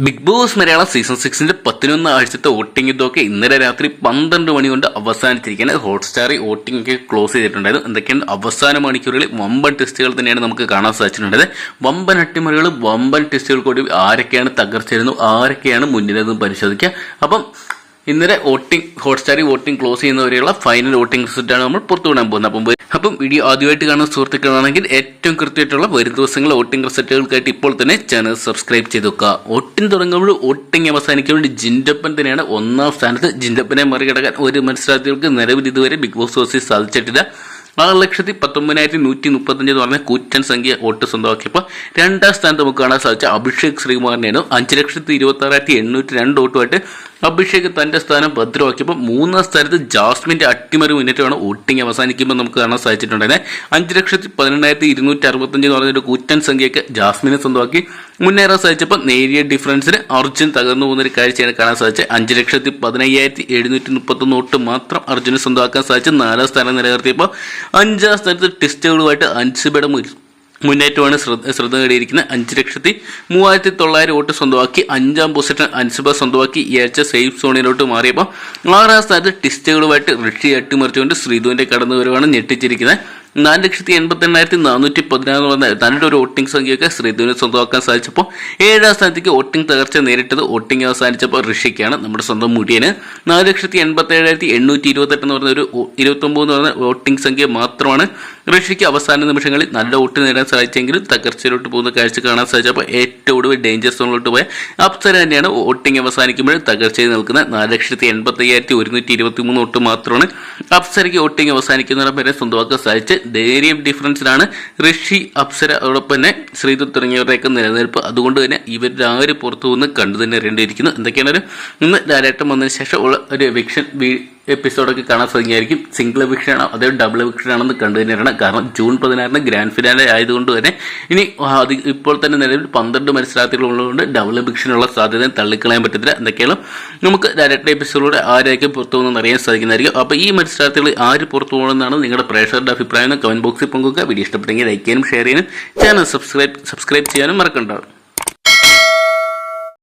Big boss Malayalam season 6 11 ആഴ്ചത്തെ voting ഇതൊക്കെ ഇന്നലെ രാത്രി 12 മണി കൊണ്ട് അവസാനിച്ചിരിക്കുകയാണ്. ഹോട്ട്സ്റ്റാറിൽ വോട്ടിംഗ് ഒക്കെ ക്ലോസ് ചെയ്തിട്ടുണ്ടായിരുന്നു. എന്തൊക്കെയാണ് അവസാന മണിക്കൂറുകളിൽ വമ്പൻ ടെസ്റ്റുകൾ തന്നെയാണ് നമുക്ക് കാണാൻ സാധിച്ചിട്ടുണ്ടായത്. വമ്പൻ അട്ടിമറികൾ, വമ്പൻ ടെസ്റ്റുകൾ കൂടി ആരൊക്കെയാണ് തകർച്ചിരുന്നു, ആരൊക്കെയാണ് മുന്നിലെന്ന് പരിശോധിക്കുക. അപ്പം ഇന്നലെ വോട്ടിംഗ് ഹോട്ട്സ്റ്റാറിൽ വോട്ടിംഗ് ക്ലോസ് ചെയ്യുന്നവരെയുള്ള ഫൈനൽ വോട്ടിംഗ് റിസൾട്ടാണ് നമ്മൾ പുറത്തുവിടാൻ പോകുന്നത്. അപ്പം വീഡിയോ ആദ്യമായിട്ട് കാണുന്ന സുഹൃത്തുക്കളാണെങ്കിൽ ഏറ്റവും കൃത്യമായിട്ടുള്ള വരും ദിവസങ്ങളിലെ വോട്ടിംഗ് റിസൾട്ടുകൾക്കായിട്ട് ഇപ്പോൾ തന്നെ ചാനൽ സബ്സ്ക്രൈബ് ചെയ്ത് വെക്കുക. വോട്ടിംഗ് തുടങ്ങുമ്പോൾ വോട്ടിംഗ് അവസാനിക്കുമ്പോൾ ജിൻഡപ്പൻ തന്നെയാണ് ഒന്നാം സ്ഥാനത്ത്. ജിൻഡപ്പനെ മറികടക്കാൻ ഒരു മത്സരാർത്ഥികൾക്ക് നിലവിൽ ഇതുവരെ ബിഗ് ബോസ് ഹൗസിൽ സാധിച്ചിട്ടില്ല. 6,19,135 എന്ന് പറഞ്ഞ കൂറ്റൻ സംഖ്യ വോട്ട് സ്വന്തമാക്കിയപ്പോൾ രണ്ടാം സ്ഥാനത്ത് നമുക്ക് കാണാൻ സാധിച്ച അഭിഷേക് ശ്രീകുമാറിനെയാണ് 5,26,802 വോട്ടുമായിട്ട് അഭിഷേക് തന്റെ സ്ഥാനം ഭദ്രമാക്കിയപ്പോൾ മൂന്നാം സ്ഥാനത്ത് ജാസ്മിന്റെ അട്ടിമറി മുന്നേറ്റമാണ് വോട്ടിംഗ് അവസാനിക്കുമ്പോൾ നമുക്ക് കാണാൻ സാധിച്ചിട്ടുണ്ടായിരുന്നത്. 5,18,265 എന്ന് പറഞ്ഞൊരു കൂറ്റൻ സംഖ്യയൊക്കെ ജാസ്മിനെ സ്വന്തമാക്കി മുന്നേറാൻ സാധിച്ചപ്പോൾ നേരിയ ഡിഫറൻസിന് അർജുൻ തകർന്നു പോകുന്നൊരു കാഴ്ചയാണ് കാണാൻ സാധിച്ചത്. 5,15,731 വോട്ട് മാത്രം അർജുനെ സ്വന്തമാക്കാൻ സാധിച്ച് 4ാം സ്ഥാനം നിലനിർത്തിയപ്പോൾ 5ാം സ്ഥാനത്ത് ടെസ്റ്റുകളുമായിട്ട് അൻസിബയുടെ മുന്നേറ്റമാണ് ശ്രദ്ധ നേടിയിരിക്കുന്നത്. 5,03,900 വോട്ട് സ്വന്തമാക്കി 5ാം പൊസിഷൻ അൻസിബ സ്വന്തമാക്കി ഈ ആഴ്ച സേഫ് സോണിലോട്ട് മാറിയപ്പോൾ 6ാം സ്ഥാനത്ത് ടെസ്റ്റുകളുമായിട്ട് ഋഷി അട്ടിമറിച്ചുകൊണ്ട് ശ്രീധുവിന്റെ കടന്നുവരവാണ് ഞെട്ടിച്ചിരിക്കുന്നത്. 4,88,416 നല്ലൊരു ഒരു വോട്ടിംഗ് സംഖ്യയൊക്കെ ശ്രീധുവിനെ സ്വന്തമാക്കാൻ സാധിച്ചപ്പോൾ 7ാം സ്ഥാനത്തേക്ക് വോട്ടിംഗ് തകർച്ച നേരിട്ടത് വോട്ടിംഗ് അവസാനിച്ചപ്പോൾ ഋഷിക്കാണ്, നമ്മുടെ സ്വന്തം മുടിയന്. 4,87,828 എന്ന് പറഞ്ഞ ഒരു 29 എന്ന് പറഞ്ഞ വോട്ടിംഗ് സംഖ്യ മാത്രമാണ് ഋഷിക്ക് അവസാന നിമിഷങ്ങളിൽ നല്ല വോട്ട് നേടാൻ സാധിച്ചെങ്കിലും തകർച്ചയിലോട്ട് പോകുന്ന കാഴ്ച കാണാൻ സാധിച്ചപ്പോൾ ഏറ്റവും ഒടുവിൽ ഡേഞ്ചർ സോണിലോട്ട് പോയ അപ്സര തന്നെയാണ് വോട്ടിംഗ് അവസാനിക്കുമ്പോൾ തകർച്ചയിൽ നിൽക്കുന്നത്. 4,85,123 വോട്ട് മാത്രമാണ് അപ്സരയ്ക്ക് വോട്ടിംഗ് അവസാനിക്കുന്നതിന് വരെ സ്വന്തമാക്കാൻ സാധിച്ച് നേരിയ ഡിഫറൻസിലാണ് ഋഷി, അപ്സര, അതോടൊപ്പം തന്നെ ശ്രീധു തുടങ്ങിയവരുടെയൊക്കെ നിലനിൽപ്പ്. അതുകൊണ്ട് തന്നെ ഇവരുടെ ആര് പുറത്തു നിന്ന് കണ്ടു തന്നെ അറിയേണ്ടിയിരിക്കുന്നു. എന്തൊക്കെയാണ് ഇന്ന് ലാലേട്ടൻ വന്നതിന് ശേഷം ഉള്ള ഒരു എവിക്ഷൻ എപ്പിസോഡൊക്കെ കാണാൻ സാധിക്കുമായിരിക്കും. സിംഗിൾ എവിക്ഷൻ ആണോ അതോ ഡബിൾ എവിക്ഷൻ ആണെന്ന് കണ്ടു തന്നെയാണ്. കാരണം ജൂൺ 16 ഗ്രാൻഡ് ഫിനാലെ ആയതുകൊണ്ട് തന്നെ ഇനി ഇപ്പോൾ തന്നെ നിലവിൽ 12 മത്സരാർത്ഥികൾ ഉള്ളതുകൊണ്ട് ഡബിൾ എവിക്ഷനുള്ള സാധ്യത തള്ളിക്കളയാൻ പറ്റത്തില്ല. എന്തൊക്കെയാണ് നമുക്ക് ഡയറക്റ്റ് എപ്പിസോഡിലൂടെ ആരായിരിക്കും പുറത്തു പോകുന്നതെന്ന് അറിയാൻ സാധിക്കുന്നതായിരിക്കും. അപ്പോൾ ഈ മത്സരാർത്ഥികൾ ആര് പുറത്തു പോകണമെന്നാണ് നിങ്ങളുടെ പ്രേക്ഷകരുടെ അഭിപ്രായം കമന്റ് ബോക്സിൽ പങ്കുവെക്കുക. വീഡിയോ ഇഷ്ടപ്പെട്ടെങ്കിൽ ലൈക്ക് ചെയ്യാനും ഷെയർ ചെയ്യാനും ചാനൽ സബ്സ്ക്രൈബ് ചെയ്യാനും മറക്കണ്ടാവും.